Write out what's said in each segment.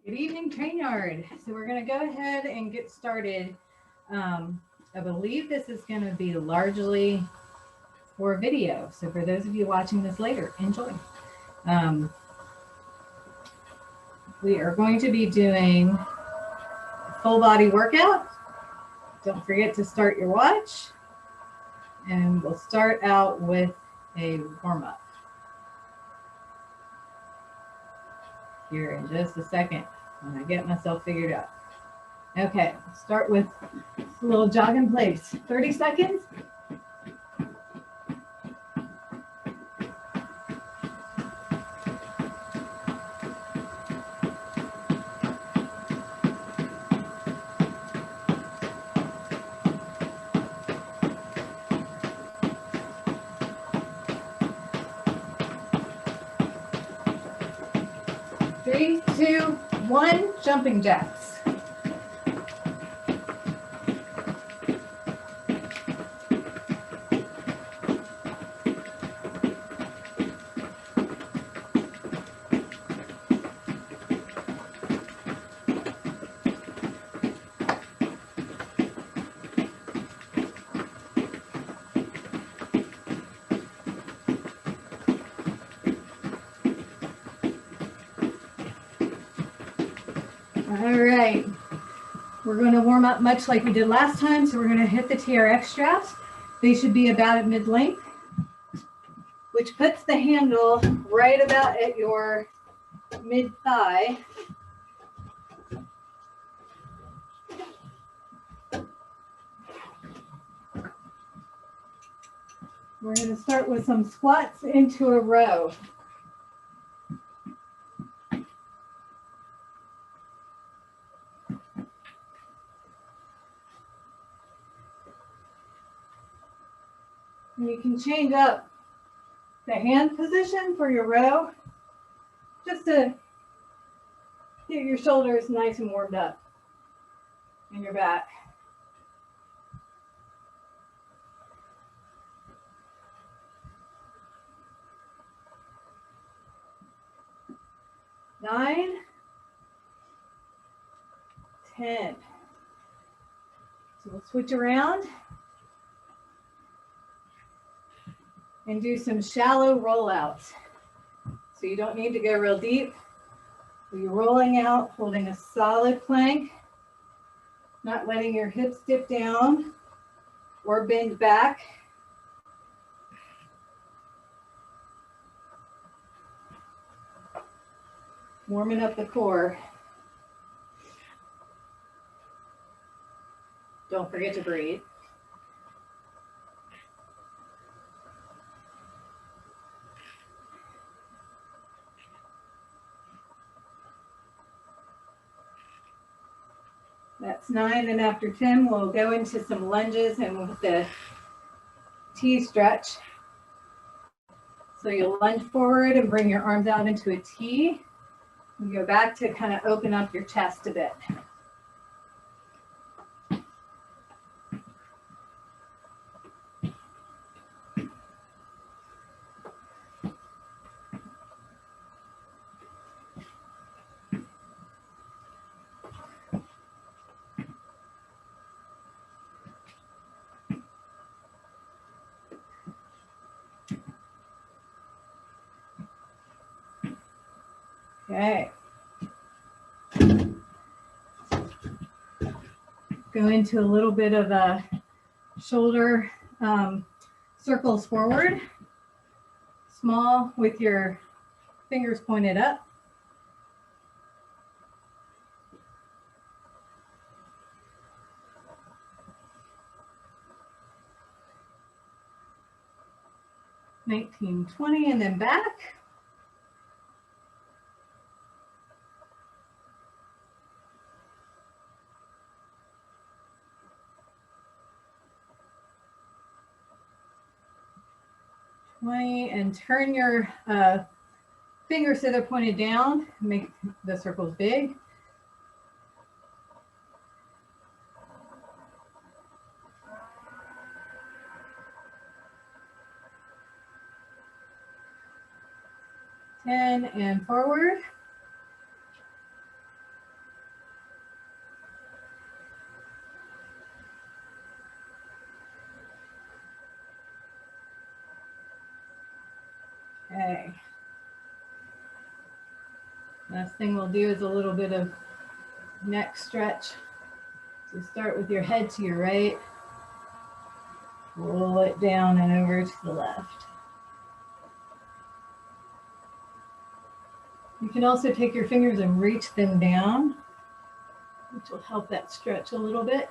Good evening, Train Yard. So we're going to go ahead and get started. I believe this is going to be largely for video. So for those of you watching this later, enjoy. Um, we are going to be doing a full body workout. Don't forget to start your watch. And we'll start out with a warm up here in just a second when I get myself figured out. Okay, start with a little jog in place. 30 seconds. Three, two, one, jumping jacks. All right, we're going to warm up much like we did last time. So we're going to hit the TRX straps. They should be about at mid-length, which puts the handle right about at your mid-thigh. We're going to start with some squats into a row. And you can change up the hand position for your row just to get your shoulders nice and warmed up and your back. Nine, 10. So we'll switch around and do some shallow rollouts. So you don't need to go real deep. You're rolling out, holding a solid plank, not letting your hips dip down or bend back. Warming up the core. Don't forget to breathe. That's 9, and after 10, we'll go into some lunges and with the T stretch. So you'll lunge forward and bring your arms out into a T. You go back to kind of open up your chest a bit. Okay. Go into a little bit of a shoulder circles forward. Small with your fingers pointed up. $19, $20, and then back. And turn your fingers so they're pointed down. Make the circles big. And forward. Okay. Last thing we'll do is a little bit of neck stretch. So start with your head to your right, roll it down and over to the left. You can also take your fingers and reach them down, which will help that stretch a little bit.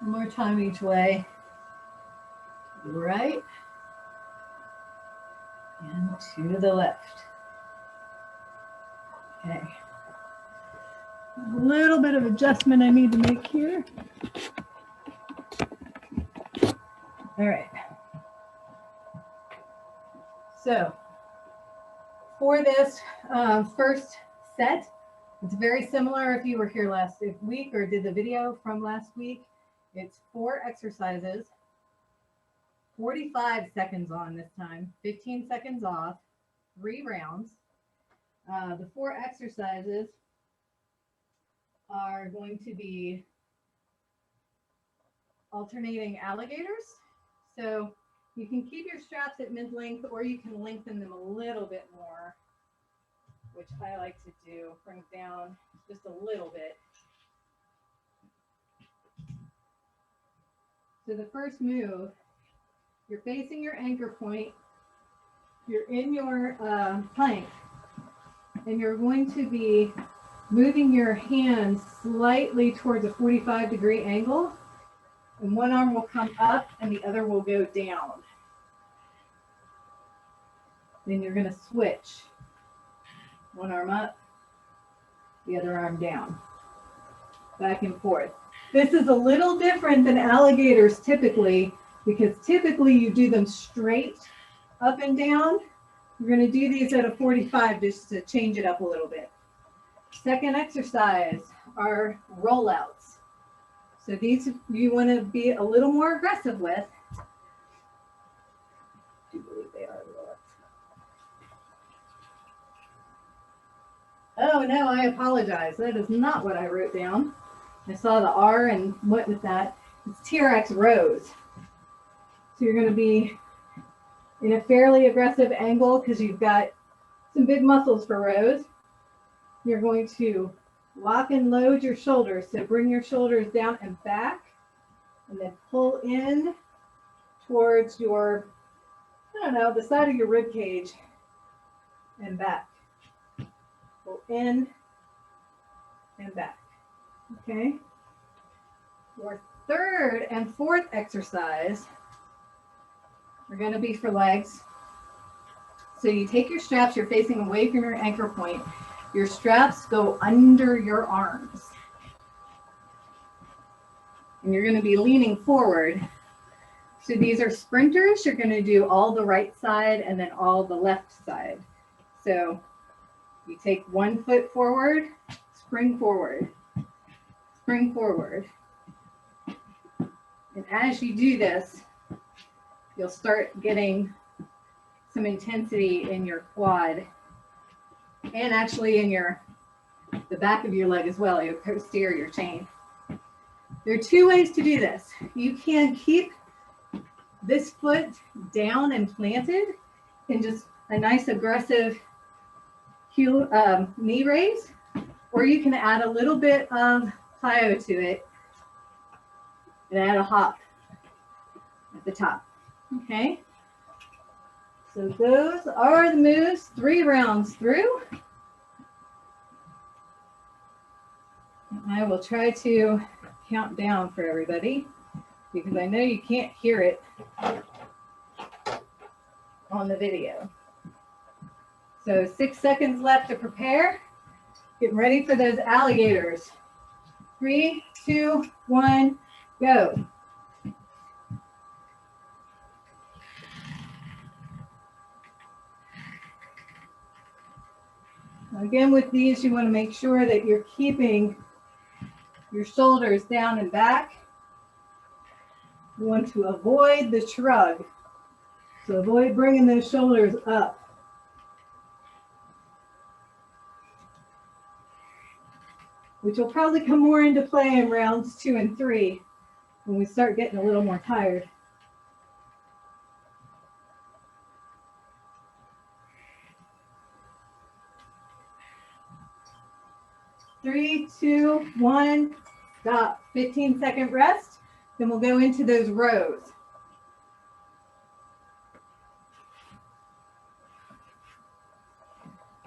One more time each way. To the right and to the left. Okay. A little bit of adjustment I need to make here. All right. So for this first set, it's very similar if you were here last week or did the video from last week. It's 4 exercises, 45 seconds on this time, 15 seconds off, 3 rounds. The 4 exercises are going to be alternating alligators. So you can keep your straps at mid-length or you can lengthen them a little bit more, which I like to do, bring it down just a little bit. So the first move, you're facing your anchor point, you're in your plank, and you're going to be moving your hands slightly towards a 45-degree angle, and one arm will come up and the other will go down. Then you're going to switch. One arm up, the other arm down. Back and forth. This is a little different than alligators typically, because typically you do them straight up and down. We're going to do these at a 45 just to change it up a little bit. Second exercise are rollouts. So these you want to be a little more aggressive with. I do believe they are rollouts. Oh no, I apologize. That is not what I wrote down. I saw the R and what was that? It's TRX rows. So you're going to be in a fairly aggressive angle because you've got some big muscles for rows. You're going to lock and load your shoulders. So bring your shoulders down and back, and then pull in towards your, I don't know, the side of your rib cage and back. Pull in and back. Okay. Your third and fourth exercise are going to be for legs. So you take your straps, you're facing away from your anchor point. Your straps go under your arms. And you're going to be leaning forward. So these are sprinters. You're going to do all the right side and then all the left side. So you take 1 foot forward, spring forward, spring forward. And as you do this, you'll start getting some intensity in your quad and actually in the back of your leg as well, your posterior chain. There are 2 ways to do this. You can keep this foot down and planted in just a nice aggressive heel, knee raise, or you can add a little bit of plyo to it and add a hop at the top. Okay, so those are the moves, 3 rounds through. I will try to count down for everybody because I know you can't hear it on the video. So 6 seconds left to prepare. Getting ready for those alligators. 3, 2, 1, go. Again, with these, you want to make sure that you're keeping your shoulders down and back. You want to avoid the shrug. So avoid bringing those shoulders up. Which will probably come more into play in rounds 2 and 3 when we start getting a little more tired. Three, two, one, stop. 15-second rest. Then we'll go into those rows.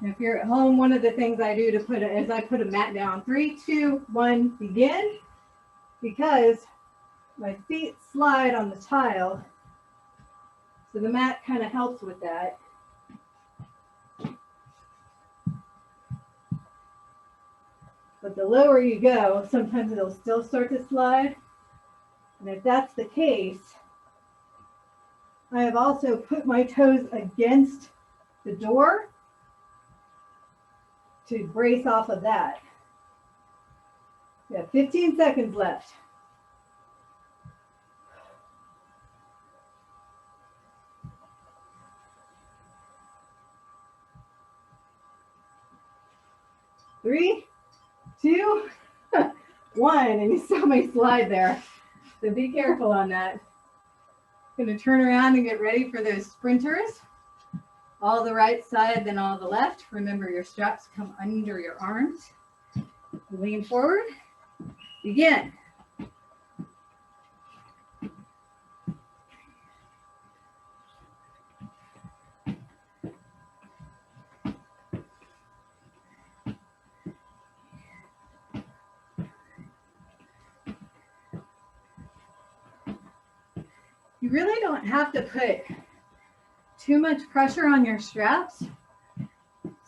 If you're at home, one of the things I do to put it is I put a mat down. 3, 2, 1, begin. Because my feet slide on the tile, so the mat kind of helps with that. But the lower you go, sometimes it'll still start to slide. And if that's the case, I have also put my toes against the door to brace off of that. We have 15 seconds left. Three, two, one, and you saw my slide there. So be careful on that. I'm going to turn around and get ready for those sprinters. All the right side, then all the left. Remember, your straps come under your arms. Lean forward. Begin. You really don't have to put too much pressure on your straps.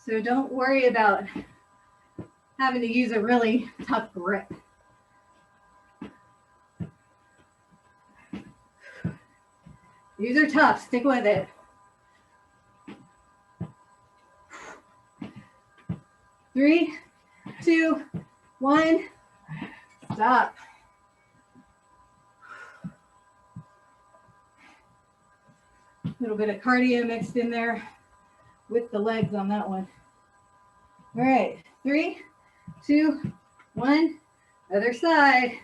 So don't worry about having to use a really tough grip. These are tough, stick with it. 3, 2, 1, stop. A little bit of cardio mixed in there with the legs on that one. All right, 3, 2, 1, other side.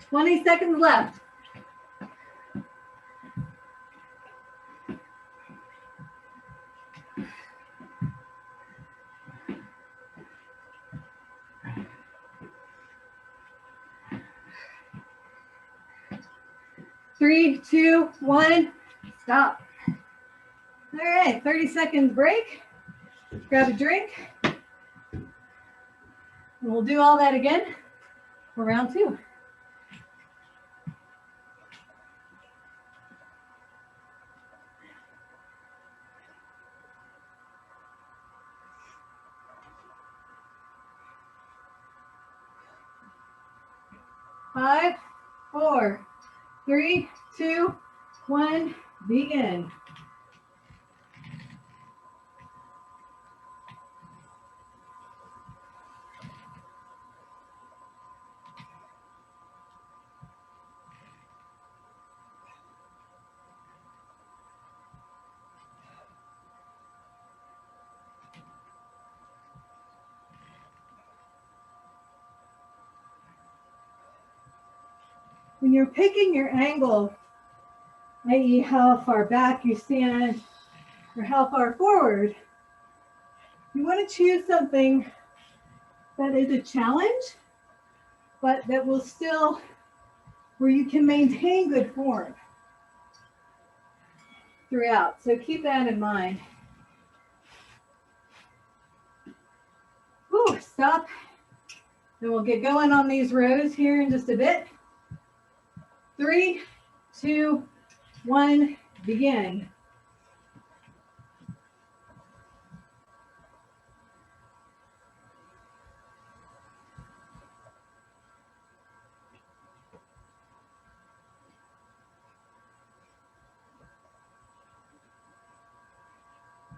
Twenty seconds left. Three, two, one, stop. All right, 30 seconds break. Grab a drink. And we'll do all that again for round 2. Five, 4, 3, 2, 1, begin. When you're picking your angle, i.e. how far back you stand or how far forward, you want to choose something that is a challenge, but that will still, where you can maintain good form throughout. So keep that in mind. Whew, stop. Then we'll get going on these rows here in just a bit. 3, 2, 1, begin.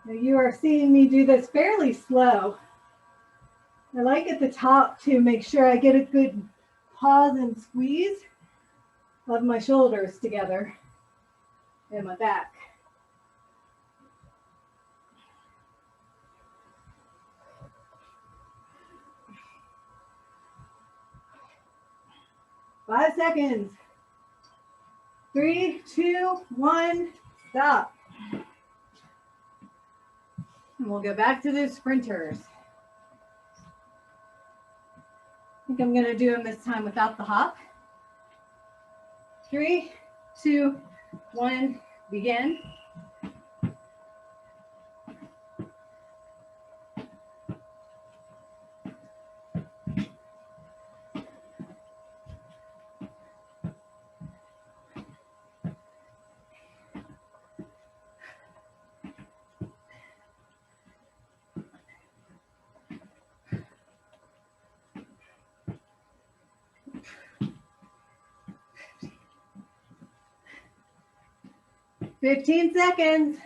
Now you are seeing me do this fairly slow. I like at the top to make sure I get a good pause and squeeze of my shoulders together and my back. Five seconds. 3, 2, 1, stop. And we'll go back to the sprinters. I think I'm going to do them this time without the hop. 3, 2, 1, begin. Fifteen seconds.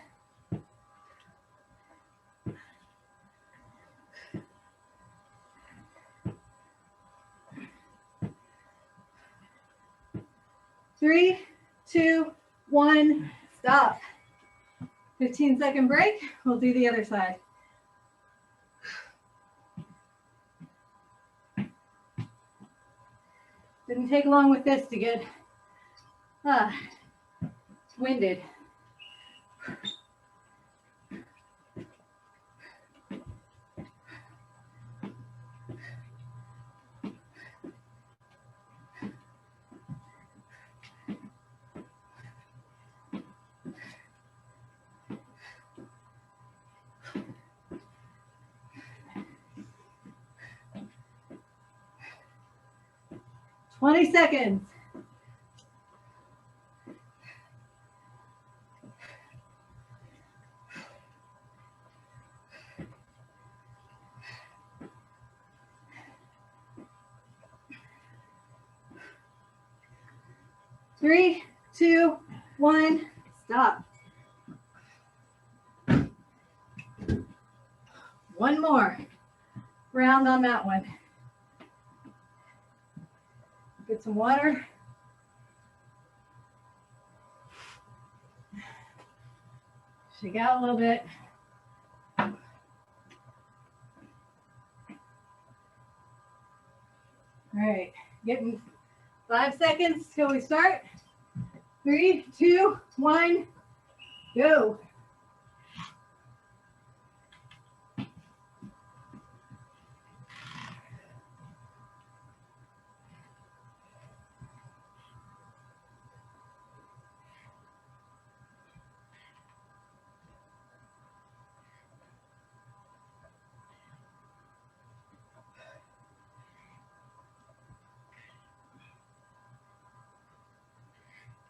Three, 2, 1, stop. 15-second break. We'll do the other side. Didn't take long with this to get winded. Twenty seconds. Three, 2, 1, stop. One more round on that one. Get some water. Shake out a little bit. All right, getting 5 seconds till we start. 3, 2, 1, go.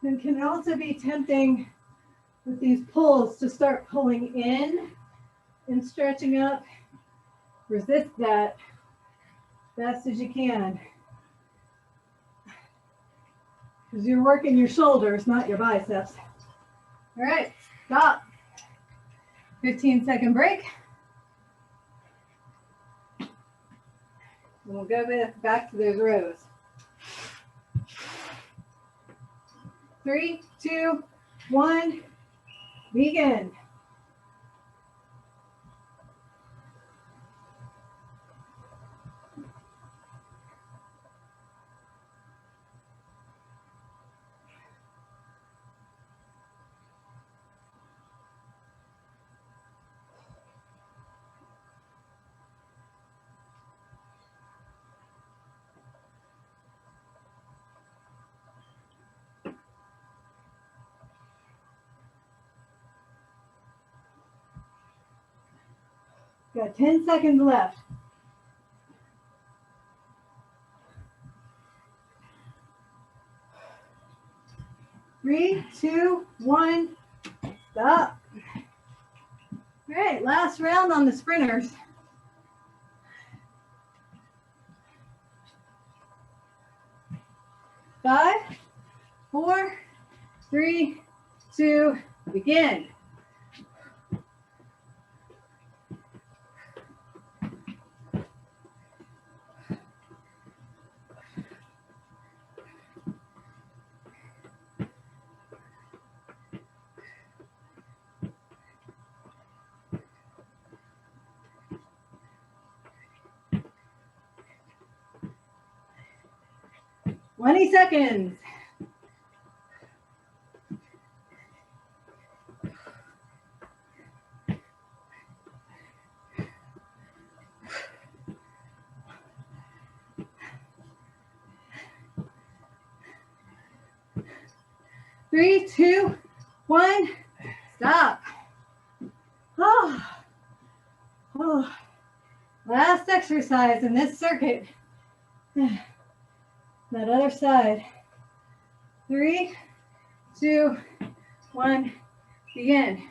It can also be tempting with these pulls to start pulling in and stretching up. Resist that best as you can. Because you're working your shoulders, not your biceps. All right, stop. 15-second break. And we'll go back to those rows. 3, 2, 1, begin. Got 10 seconds left. Three, 2, 1, stop. All right, last round on the sprinters. Five, 4, 3, 2, begin. 20 seconds. Three, two, one, stop. Oh. Oh. Last exercise in this circuit. That other side. 3, 2, 1, begin.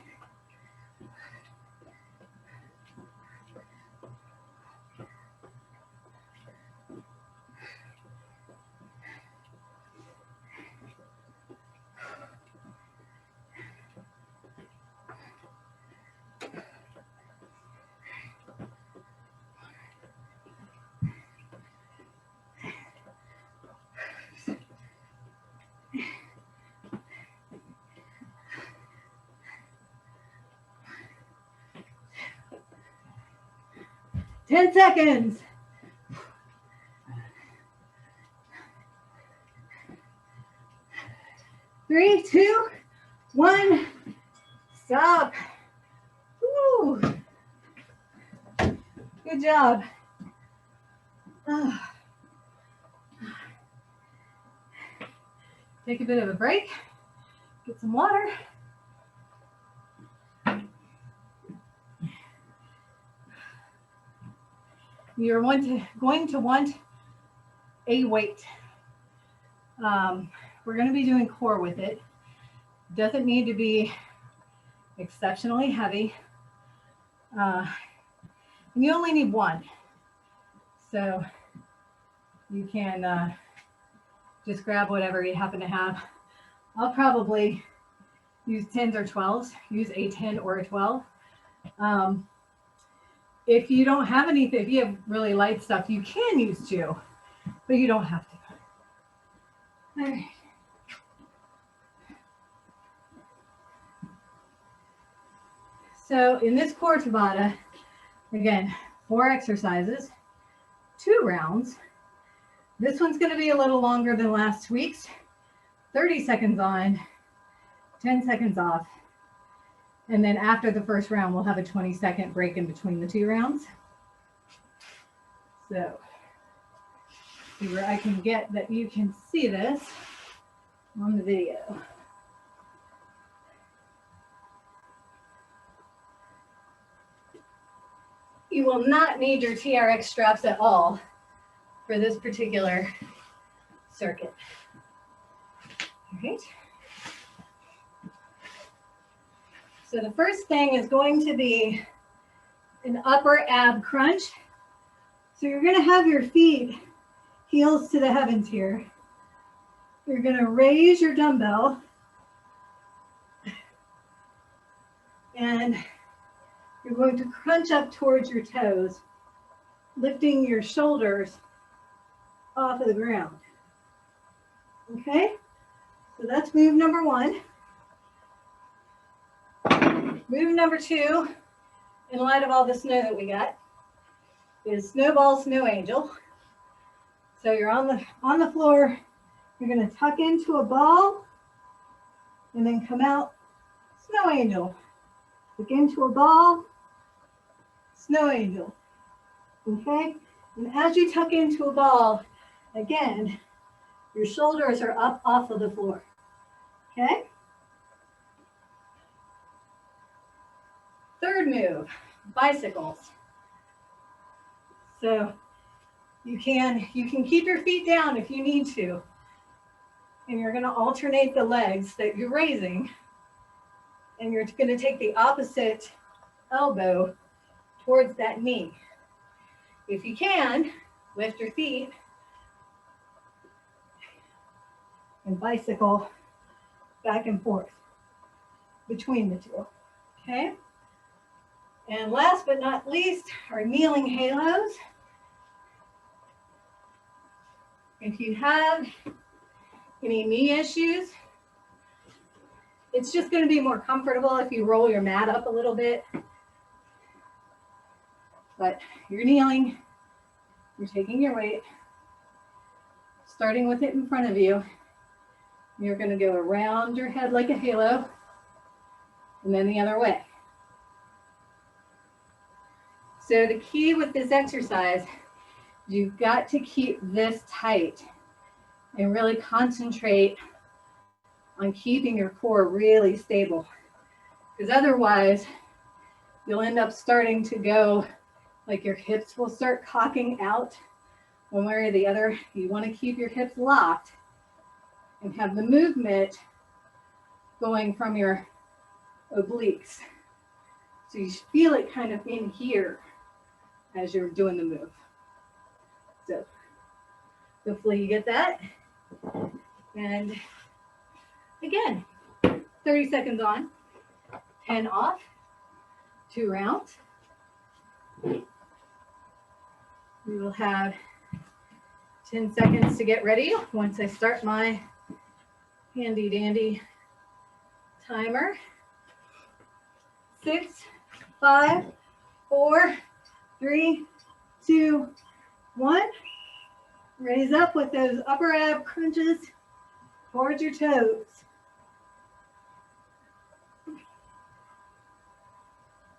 Ten seconds. Three, two, one, stop. Woo. Good job. Take a bit of a break, get some water. You're going to want a weight. We're going to be doing core with it. Doesn't need to be exceptionally heavy. And you only need one. So you can just grab whatever you happen to have. I'll probably use 10s or 12s, use a 10 or a 12. If you don't have anything, if you have really light stuff, you can use 2, but you don't have to. All right. So in this core Tabata, again, 4 exercises, 2 rounds. This one's going to be a little longer than last week's. 30 seconds on, 10 seconds off. And then after the first round, we'll have a 20-second break in between the 2 rounds. So see where I can get that you can see this on the video. You will not need your TRX straps at all for this particular circuit. All right. So the first thing is going to be an upper ab crunch. So you're going to have your feet heels to the heavens here. You're going to raise your dumbbell and you're going to crunch up towards your toes, lifting your shoulders off of the ground. Okay, so that's move number 1. Move number 2, in light of all the snow that we got, is snowball snow angel. So you're on the floor, you're going to tuck into a ball and then come out snow angel. Tuck into a ball, snow angel. Okay? And as you tuck into a ball, again, your shoulders are up off of the floor. Okay? Third move, bicycles. So you can keep your feet down if you need to. And you're going to alternate the legs that you're raising. And you're going to take the opposite elbow towards that knee. If you can, lift your feet and bicycle back and forth between the 2. Okay? And last but not least are kneeling halos. If you have any knee issues, it's just going to be more comfortable if you roll your mat up a little bit. But you're kneeling, you're taking your weight, starting with it in front of you. You're going to go around your head like a halo, and then the other way. So the key with this exercise, you've got to keep this tight and really concentrate on keeping your core really stable. Because otherwise, you'll end up starting to go, like your hips will start cocking out one way or the other. You want to keep your hips locked and have the movement going from your obliques. So you feel it kind of in here as you're doing the move. So hopefully you get that. And again, 30 seconds on, 10 off, 2 rounds. We will have 10 seconds to get ready once I start my handy dandy timer. 6, 5, 4, 3, 2, 1. Raise up with those upper ab crunches towards your toes.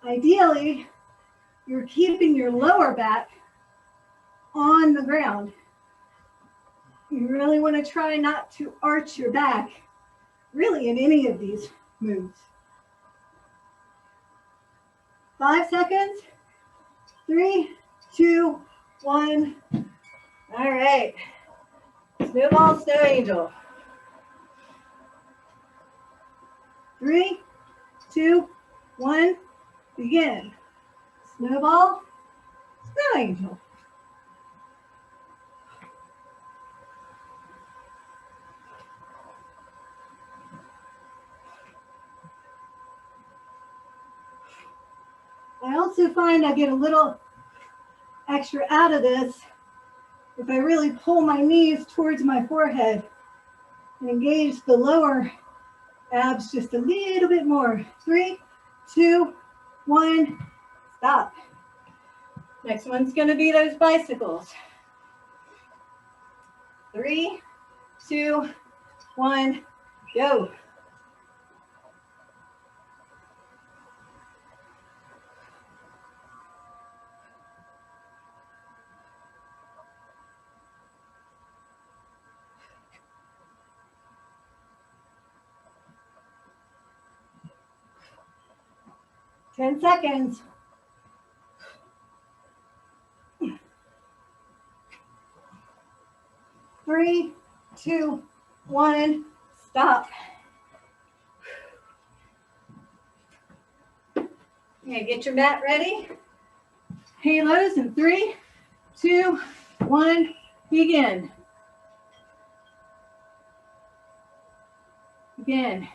Ideally, you're keeping your lower back on the ground. You really want to try not to arch your back, really, in any of these moves. 5 seconds. 3, 2, 1. All right. Snowball, snow angel. 3, 2, 1. Begin. Snowball, snow angel. I also find I get a little extra out of this if I really pull my knees towards my forehead and engage the lower abs just a little bit more. 3, 2, 1, stop. Next one's going to be those bicycles. 3, 2, 1, go. Ten seconds. 3, 2, 1, stop. Okay, get your mat ready. Halos in 3, 2, 1, begin. Again,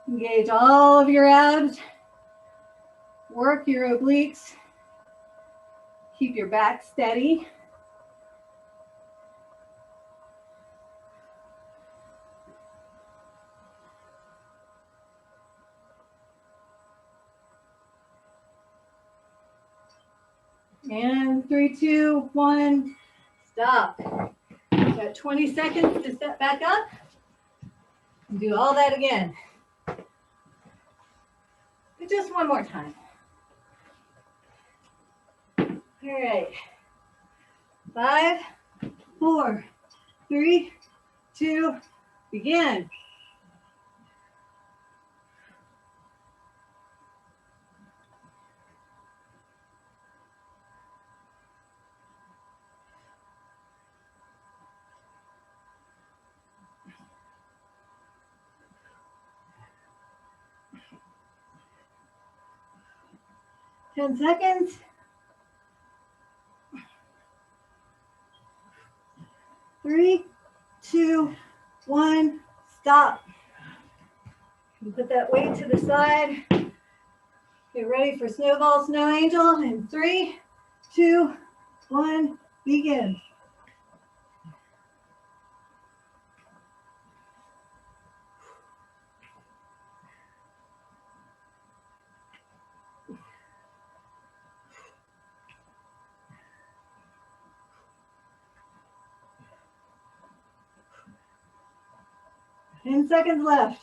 engage all of your abs. Work your obliques. Keep your back steady. And 3, 2, 1, stop. Got 20 seconds to step back up. Do all that again. Just one more time. All right. 5, 4, 3, 2, begin. Ten seconds. 3, 2, 1, stop. You put that weight to the side. Get ready for snowball, snow angel in 3, 2, 1, begin. 10 seconds left.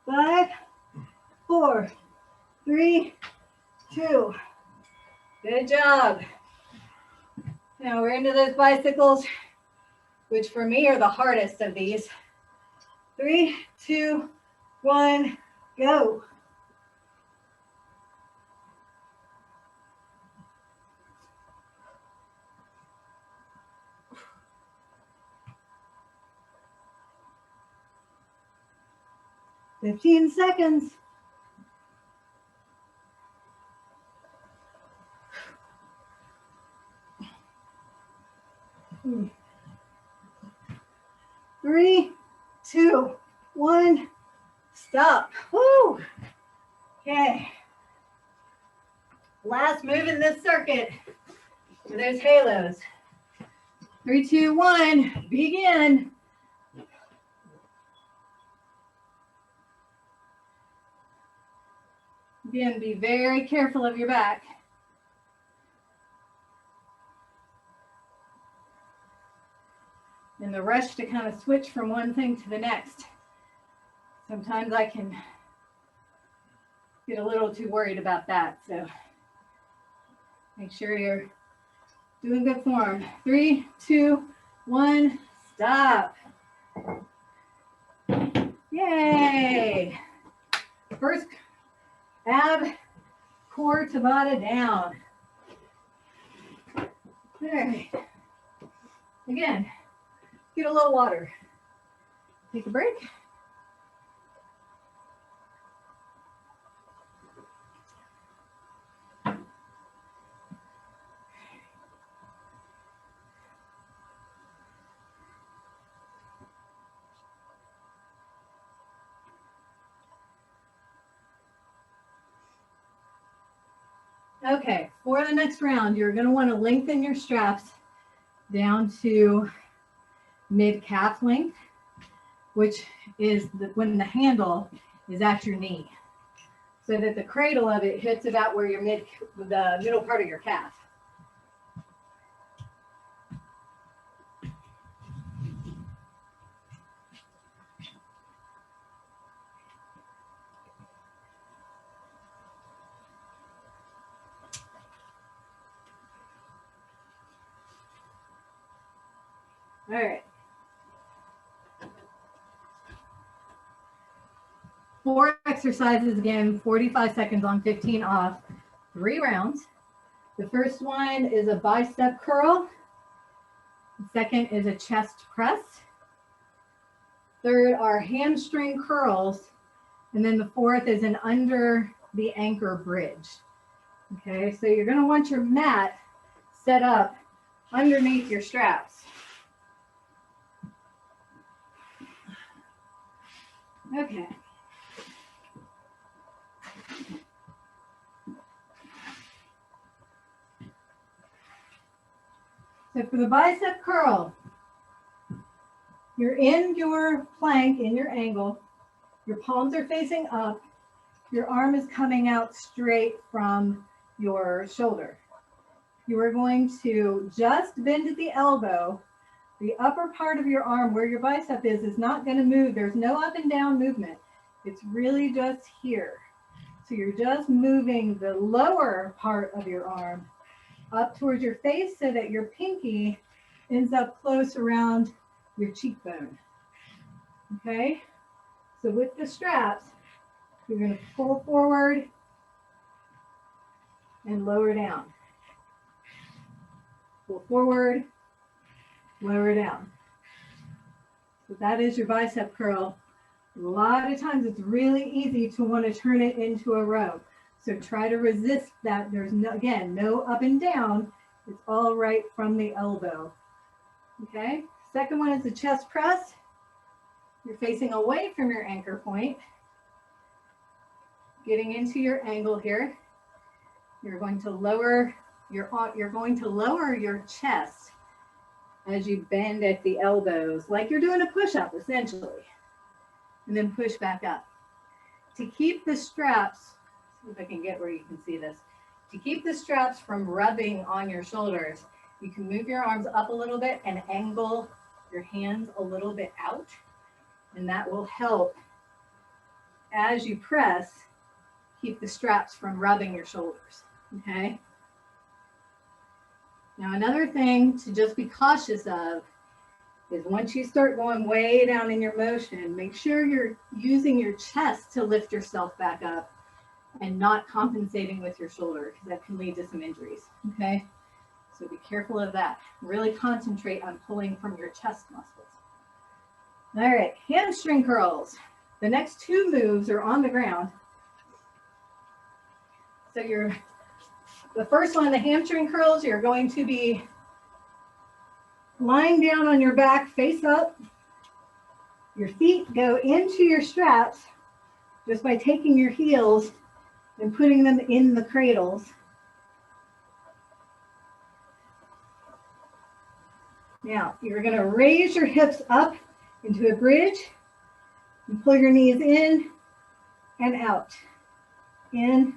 5, 4, 3, 2. Good job. Now we're into those bicycles, which for me are the hardest of these. 3, 2, 1, go. "15 seconds. 3, 2, 1, stop. Woo! Okay. Last move in this circuit for those halos. 3, 2, 1, begin. Again, be very careful of your back. And the rush to kind of switch from one thing to the next. Sometimes I can get a little too worried about that. So make sure you're doing good form. 3, 2, 1, stop. Yay. First ab core Tabata down. All right. Again, get a little water. Take a break. Okay, for the next round, you're going to want to lengthen your straps down to mid-calf length, which is when the handle is at your knee, so that the cradle of it hits about where your the middle part of your calf. All right. 4 exercises again, 45 seconds on, 15 off, 3 rounds. The first one is a bicep curl. The second is a chest press. Third are hamstring curls. And then the fourth is an under the anchor bridge. Okay, so you're going to want your mat set up underneath your straps. Okay. So for the bicep curl, you're in your plank, in your angle. Your palms are facing up. Your arm is coming out straight from your shoulder. You are going to just bend at the elbow. The upper part of your arm where your bicep is not going to move. There's no up and down movement. It's really just here. So you're just moving the lower part of your arm up towards your face so that your pinky ends up close around your cheekbone. Okay? So with the straps, you're going to pull forward and lower down. Pull forward, lower down. So that is your bicep curl. A lot of times it's really easy to want to turn it into a row. So try to resist that. There's no, again, no up and down. It's all right from the elbow. Okay. Second one is the chest press. You're facing away from your anchor point. Getting into your angle here. You're going to lower your chest as you bend at the elbows, like you're doing a push-up essentially, and then push back up. To keep the straps, see if I can get where you can see this, to keep the straps from rubbing on your shoulders, You can move your arms up a little bit and angle your hands a little bit out, and that will help as you press, keep the straps from rubbing your shoulders, okay? Now, another thing to just be cautious of is once you start going way down in your motion, make sure you're using your chest to lift yourself back up and not compensating with your shoulder, because that can lead to some injuries, okay? So be careful of that. Really concentrate on pulling from your chest muscles. All right, hamstring curls. The next two moves are on the ground. So the first one, the hamstring curls, you're going to be lying down on your back, face up. Your feet go into your straps just by taking your heels and putting them in the cradles. Now, you're going to raise your hips up into a bridge and pull your knees in and out, in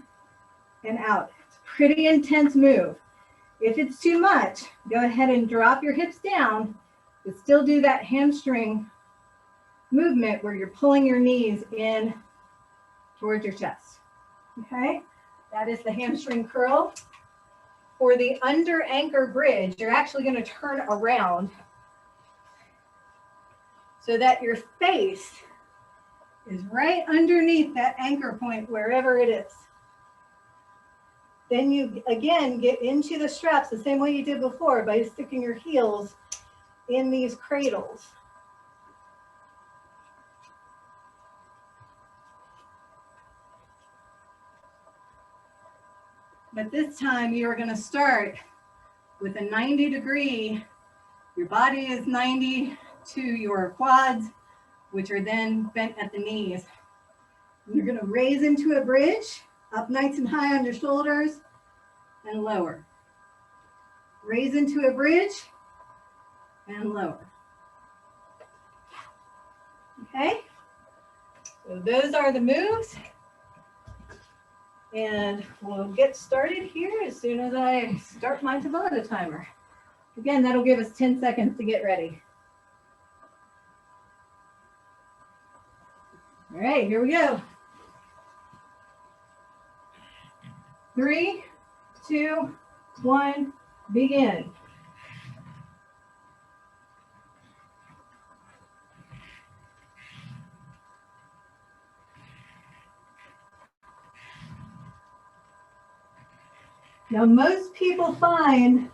and out. It's a pretty intense move. If it's too much, go ahead and drop your hips down, but still do that hamstring movement where you're pulling your knees in towards your chest. Okay, that is the hamstring curl. For the under anchor bridge, you're actually going to turn around so that your face is right underneath that anchor point, wherever it is. Then you, again, get into the straps the same way you did before by sticking your heels in these cradles. But this time you are going to start with a 90-degree. Your body is 90 to your quads, which are then bent at the knees. You're going to raise into a bridge, up nice and high on your shoulders, and lower. Raise into a bridge, and lower. Okay? So those are the moves. And we'll get started here as soon as I start my Tabata timer. Again, that'll give us 10 seconds to get ready. All right, here we go. 3, 2, 1, begin. Now, most people find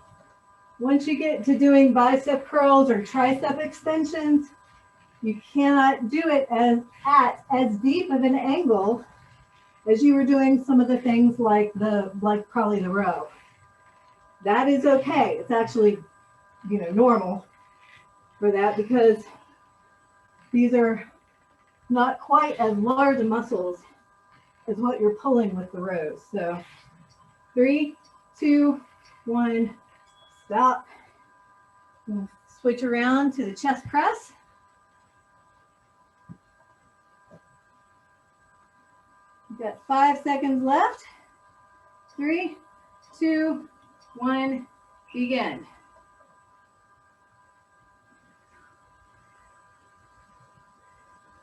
once you get to doing bicep curls or tricep extensions, you cannot do it at as deep of an angle as you were doing some of the things like probably the row. That is okay. It's actually, normal for that because these are not quite as large muscles as what you're pulling with the rows. So 3, 2, 1, stop. We'll switch around to the chest press. We've got 5 seconds left. 3, 2, 1, begin.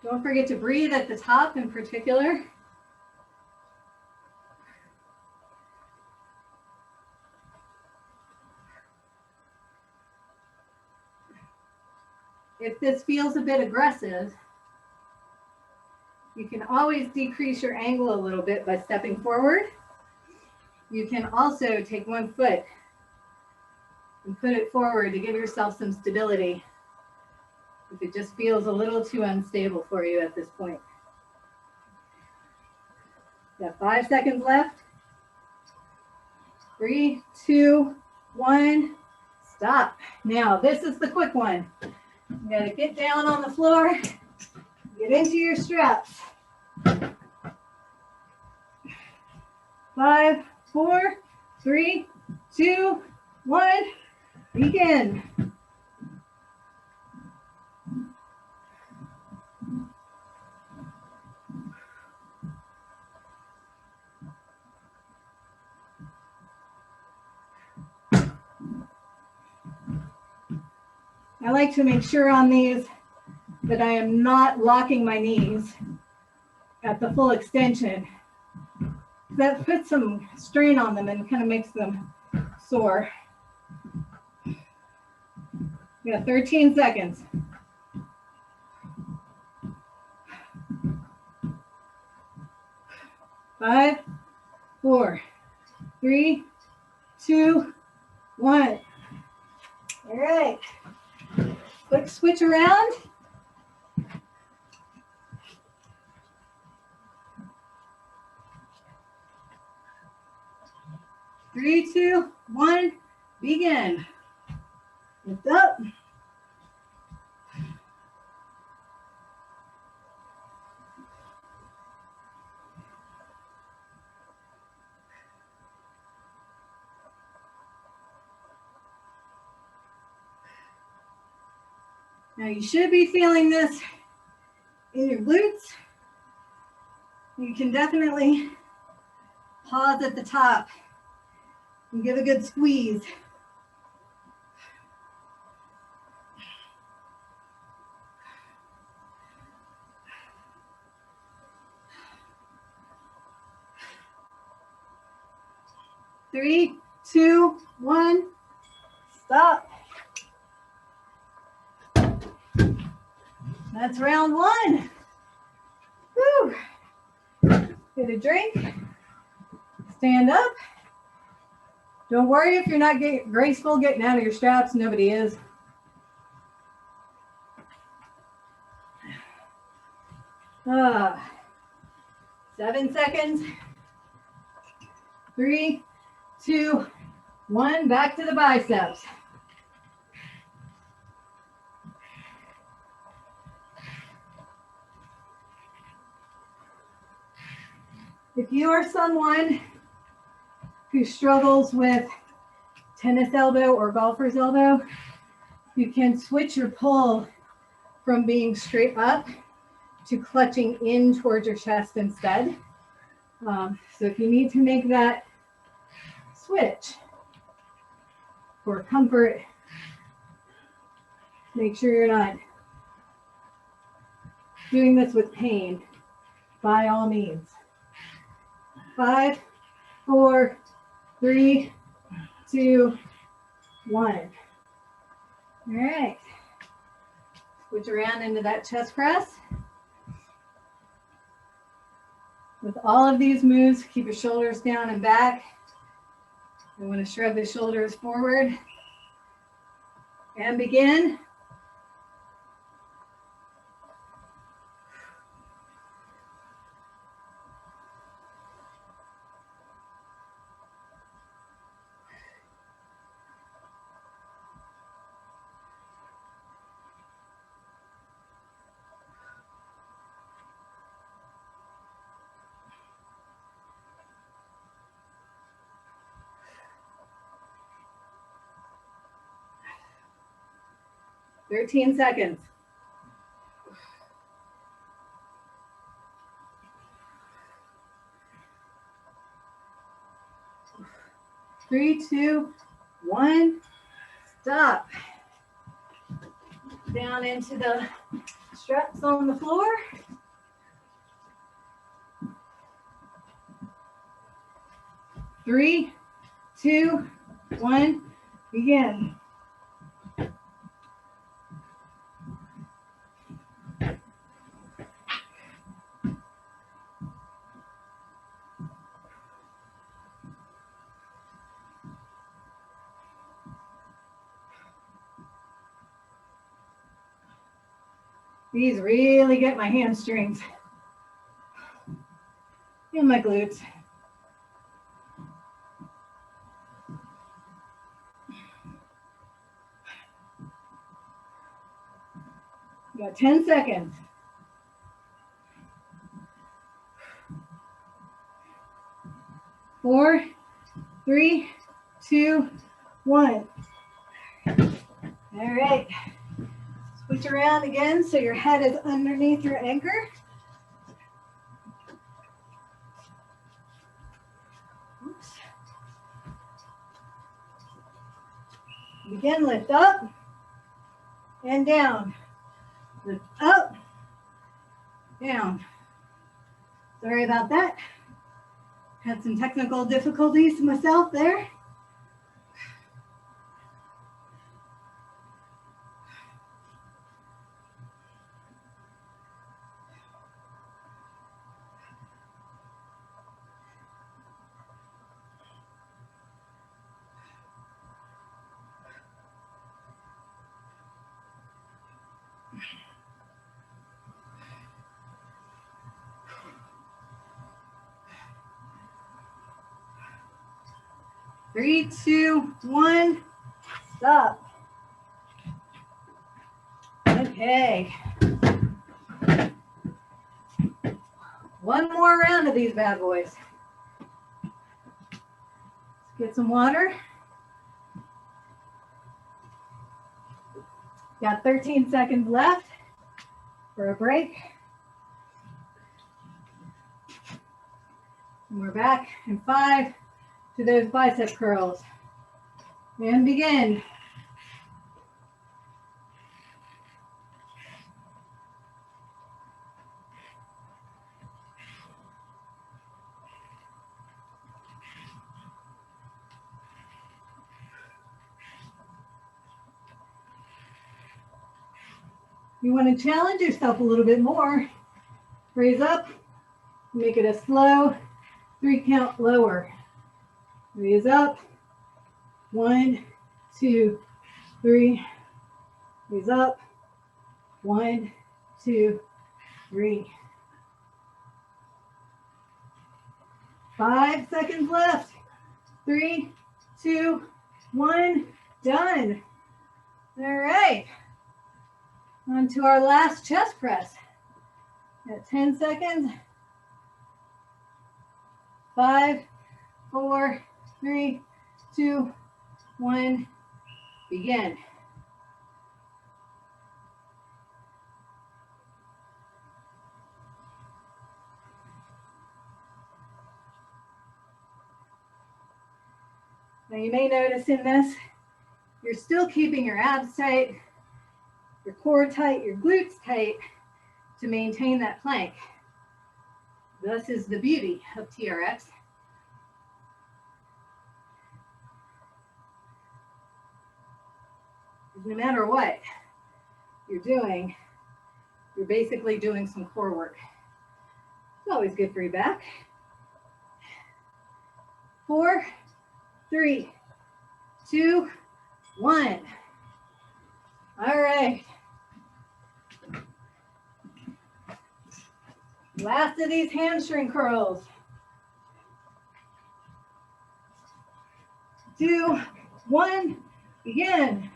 Don't forget to breathe at the top in particular. If this feels a bit aggressive, you can always decrease your angle a little bit by stepping forward. You can also take one foot and put it forward to give yourself some stability if it just feels a little too unstable for you at this point. Got 5 seconds left. 3, 2, 1, stop. Now, this is the quick one. You gotta get down on the floor, get into your straps. 5, 4, 3, 2, 1, begin. I like to make sure on these that I am not locking my knees at the full extension. That puts some strain on them and kind of makes them sore. We got 13 seconds. 5, 4, 3, 2, 1. All right. Quick switch around. Three, two, one, begin. Lift up. Now you should be feeling this in your glutes. You can definitely pause at the top and give a good squeeze. Three, two, one, stop. That's round one. Woo. Get a drink. Stand up. Don't worry if you're not graceful getting out of your straps. Nobody is. Ah, 7 seconds. 3, 2, 1. Back to the biceps. If you are someone who struggles with tennis elbow or golfer's elbow, you can switch your pull from being straight up to clutching in towards your chest instead. So if you need to make that switch for comfort, make sure you're not doing this with pain, by all means. 5, 4, 3, 2, 1. All right. Switch around into that chest press. With all of these moves, keep your shoulders down and back. You want to shrug the shoulders forward. And begin. Thirteen seconds. 3, 2, 1. Stop. Down into the straps on the floor. Three, two, one, begin. These really get my hamstrings and my glutes. You got 10 seconds. 4, 3, 2, 1. All right. Switch around again so your head is underneath your anchor. Oops. Again, lift up. and down. Lift up, down. Sorry about that. Had some technical difficulties myself there. Three, two, one, stop. Okay. One more round of these bad boys. Let's get some water. Got 13 seconds left for a break. And we're back in 5 to those bicep curls. And begin. You want to challenge yourself a little bit more. Raise up, make it a slow 3 count lower. Raise up, 1, 2, 3. Raise up, 1, 2, 3. 5 seconds left. 3, 2, 1, done. All right. On to our last chest press. Got 10 seconds. 5, 4, 3, 2, 1, begin. Now you may notice in this, you're still keeping your abs tight, your core tight, your glutes tight to maintain that plank. This is the beauty of TRX. No matter what you're doing, you're basically doing some core work. It's always good for your back. 4, 3, 2, 1. All right. Last of these hamstring curls. 2, 1, begin.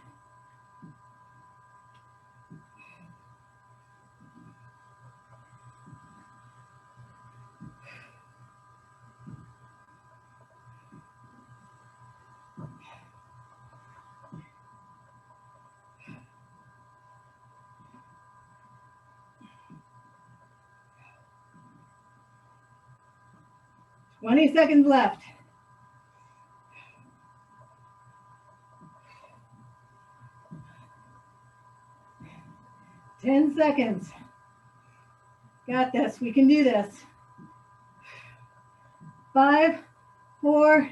Twenty seconds left. Ten seconds. Got this. We can do this. 5, 4,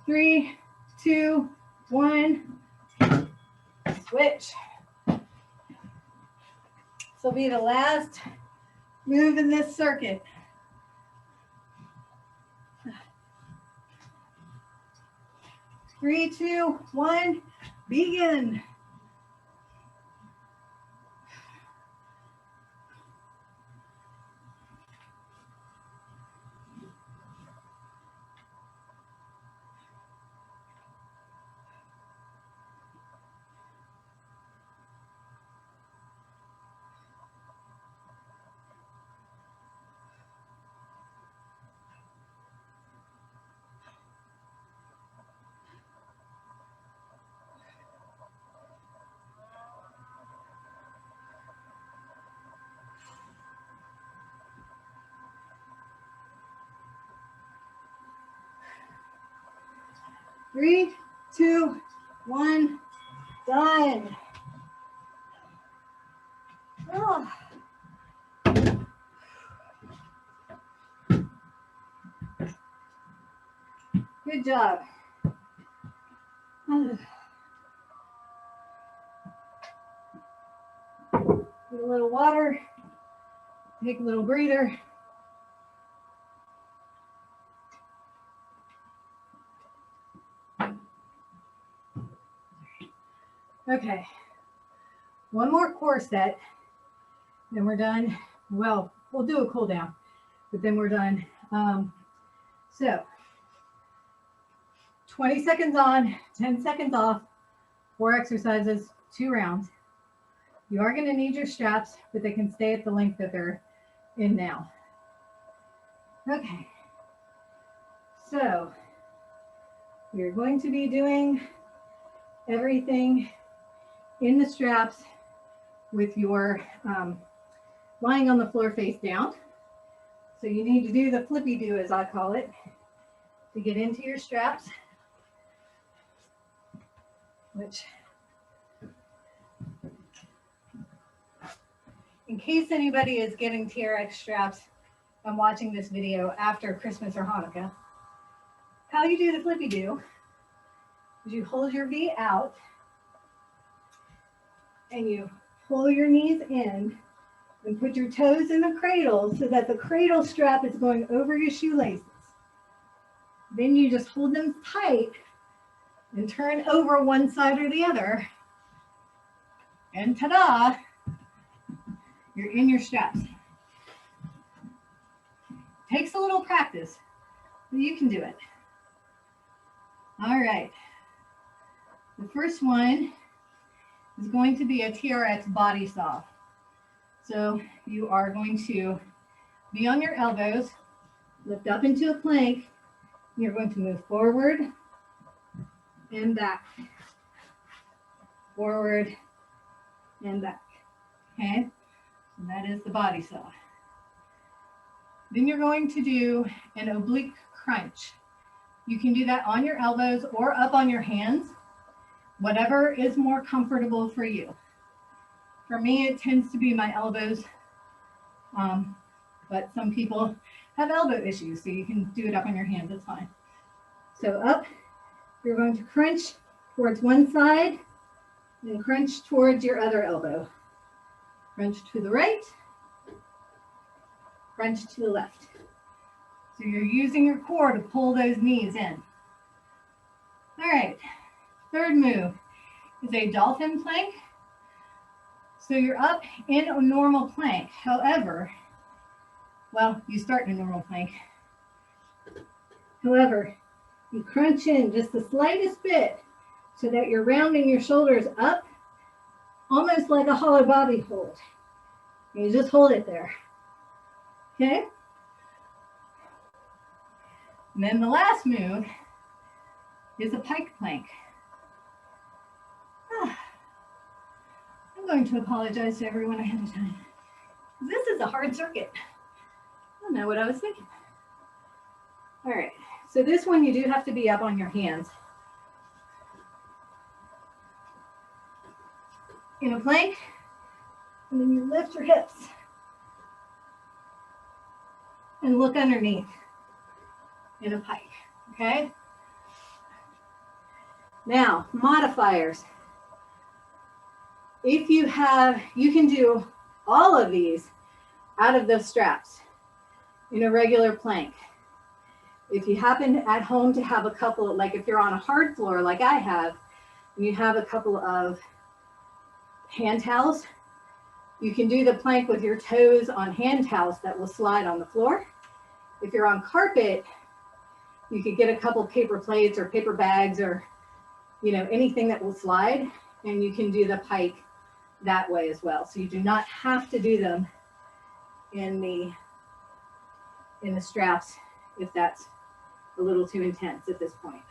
3, 2, 1. Switch. This will be the last move in this circuit. Three, two, one, begin. Three, two, one, done. Oh. Good job. Get a little water, take a little breather. Okay, one more core set, then we're done. Well, we'll do a cool down, but then we're done. So 20 seconds on, 10 seconds off, 4 exercises, 2 rounds. You are going to need your straps, but they can stay at the length that they're in now. Okay, so we're going to be doing everything in the straps with your lying on the floor face down. So you need to do the flippy do, as I call it, to get into your straps, which, in case anybody is getting TRX straps and watching this video after Christmas or Hanukkah, how you do the flippy do is you hold your V out and you pull your knees in and put your toes in the cradle so that the cradle strap is going over your shoelaces. Then you just hold them tight and turn over one side or the other. And ta-da, you're in your straps. Takes a little practice, but you can do it. All right. The first one is going to be a TRX body saw. So you are going to be on your elbows, lift up into a plank. You're going to move forward and back, forward and back. Okay, so that is the body saw. Then you're going to do an oblique crunch. You can do that on your elbows or up on your hands, whatever is more comfortable for you. For me, it tends to be my elbows, but some people have elbow issues, so you can do it up on your hands, it's fine. So up, you're going to crunch towards one side, and crunch towards your other elbow. Crunch to the right, crunch to the left. So you're using your core to pull those knees in. All right, third move is a dolphin plank. So you're up in a normal plank. However, well, you start in a normal plank. However, you crunch in just the slightest bit so that you're rounding your shoulders up, almost like a hollow body hold. And you just hold it there. Okay? And then the last move is a pike plank. I'm going to apologize to everyone ahead of time. This is a hard circuit. I don't know what I was thinking. All right, so this one you do have to be up on your hands. In a plank, and then you lift your hips and look underneath in a pike, okay? Now, modifiers. If you have, you can do all of these out of those straps in a regular plank. If you happen at home to have a couple, like if you're on a hard floor like I have, and you have a couple of hand towels, you can do the plank with your toes on hand towels that will slide on the floor. If you're on carpet, you could get a couple paper plates or paper bags or, you know, anything that will slide, and you can do the pike that way as well. So you do not have to do them in the straps if that's a little too intense at this point.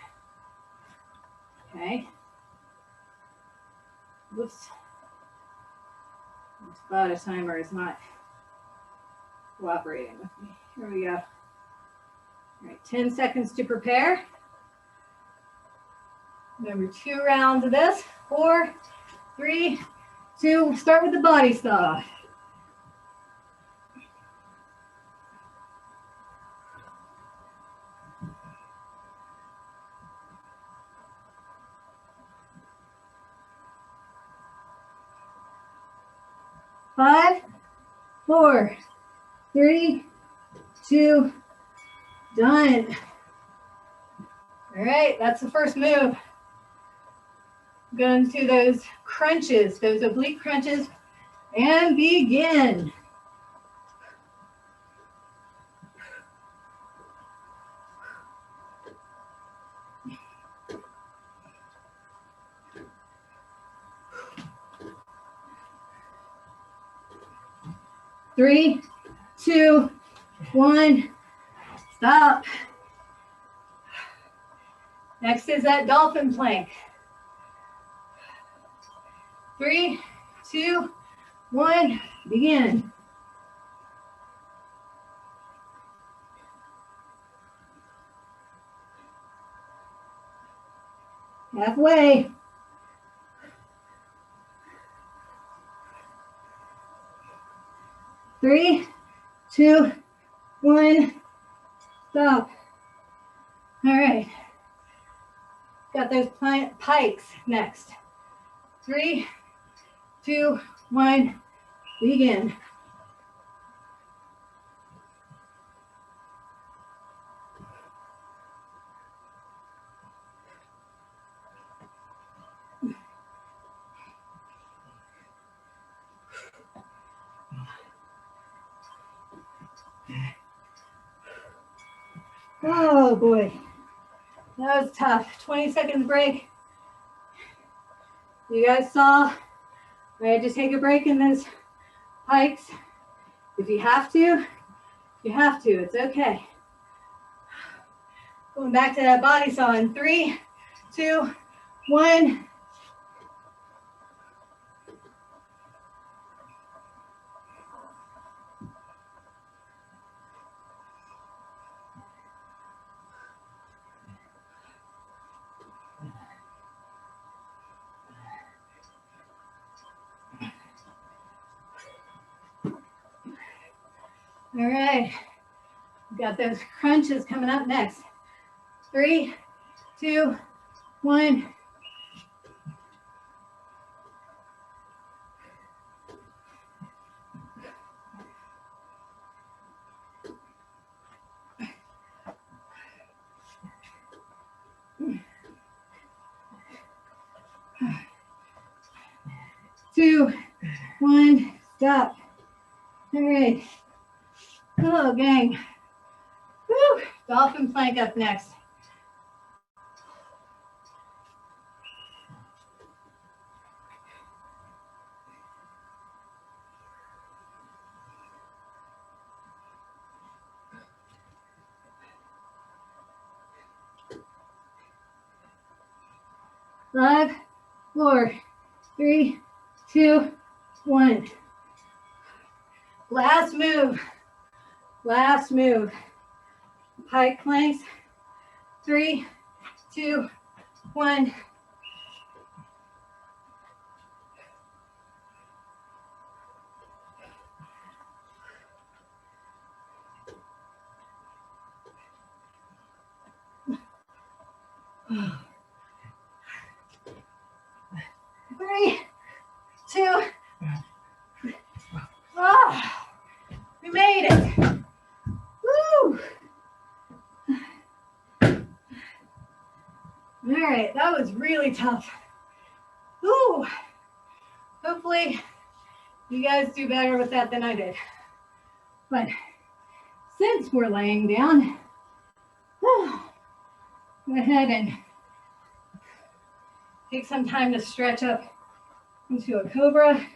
Okay. Whoops. The Tabata timer is not cooperating with me. Here we go. All right, 10 seconds to prepare. Remember, 2 rounds of this. 4, 3, 2. Start with the body saw. 5, 4, 3, 2, done. All right, that's the first move. Go into those crunches, those oblique crunches, and begin. Three, two, one, stop. Next is that dolphin plank. 3, 2, 1, begin. Halfway. 3, 2, 1, stop. All right. Got those pikes next. 3, 2, 1, begin. Oh boy, that was tough. 20 seconds break. You guys saw I had to take a break in those pikes. If you have to, you have to. It's okay. Going back to that body saw in 3, 2, 1. All right, we got those crunches coming up next. 3, 2, 1. Two, 1, stop. All right. Oh, gang. Woo. Dolphin plank up next. Five, 4, 3, 2, 1. Last move. Last move. Pike planks. 3, 2, 1. Three, 2. Oh, we made it. Woo. All right, that was really tough. Ooh. Hopefully you guys do better with that than I did. But since we're laying down, go ahead and take some time to stretch up into a cobra.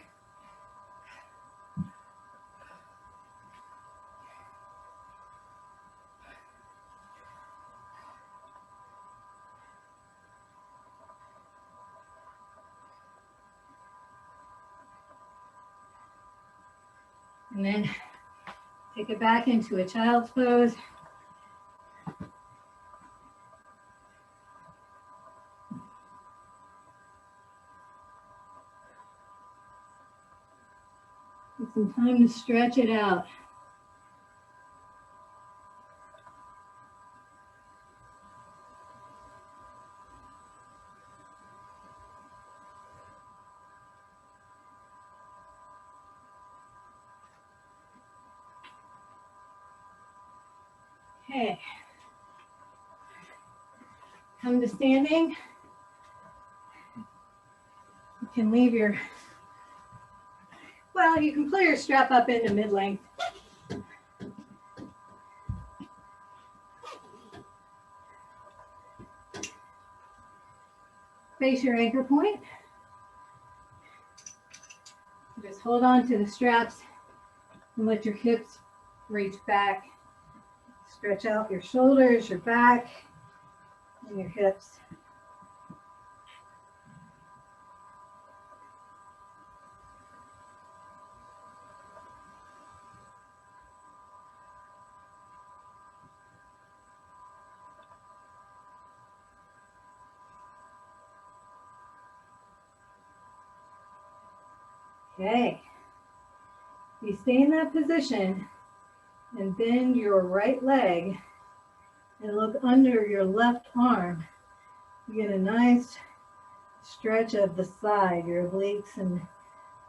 And then take it back into a child's pose. Take some time to stretch it out. Okay. Come to standing. You can leave your, well, you can pull your strap up into mid-length. Face your anchor point. Just hold on to the straps and let your hips reach back. Stretch out your shoulders, your back, and your hips. Okay. You stay in that position and bend your right leg and look under your left arm. You get a nice stretch of the side, your obliques, and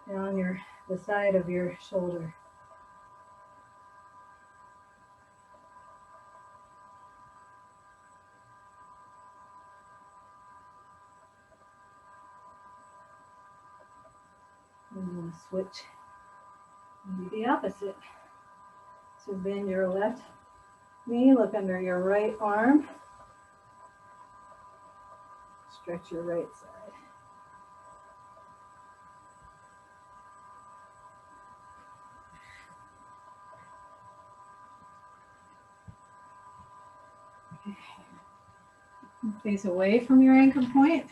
down the side of your shoulder. And we'll switch and do the opposite. So bend your left knee, look under your right arm, stretch your right side. Okay. Face away from your anchor point.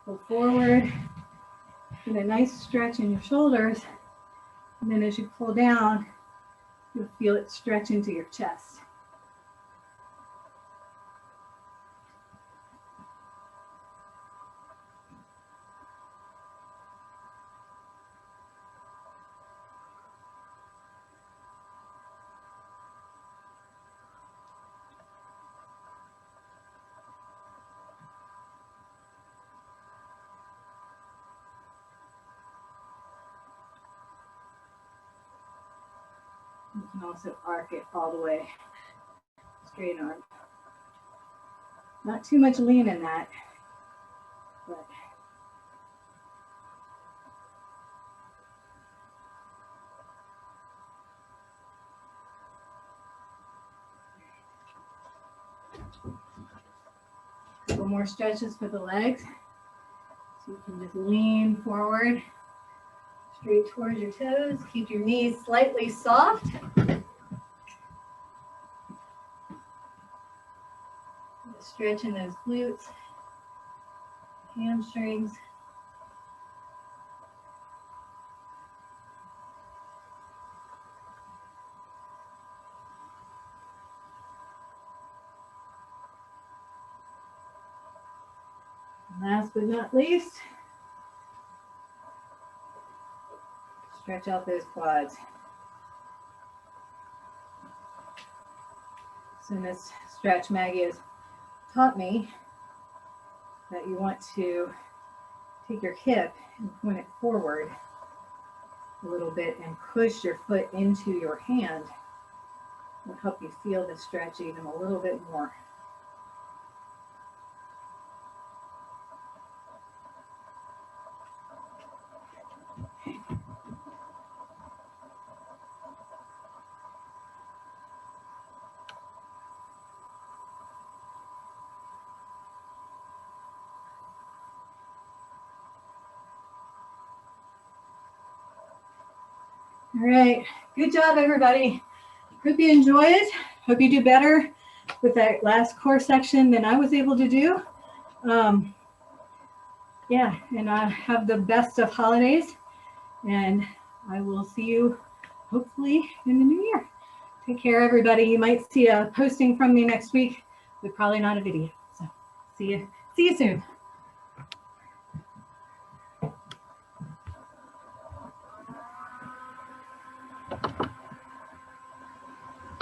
Go forward. Get a nice stretch in your shoulders. And then as you pull down, you'll feel it stretch into your chest. You can also arc it all the way, straight arm. Not too much lean in that, but a couple more stretches for the legs. So you can just lean forward, straight towards your toes. Keep your knees slightly soft. Stretching those glutes, hamstrings. Last but not least, stretch out those quads. So in this stretch, Maggie has taught me that you want to take your hip and point it forward a little bit and push your foot into your hand. It'll help you feel the stretch even a little bit more. All right, good job, everybody. Hope you enjoy it. Hope you do better with that last core section than I was able to do. Yeah, and I have the best of holidays, and I will see you hopefully in the new year. Take care, everybody. You might see a posting from me next week, but probably not a video. So see you soon.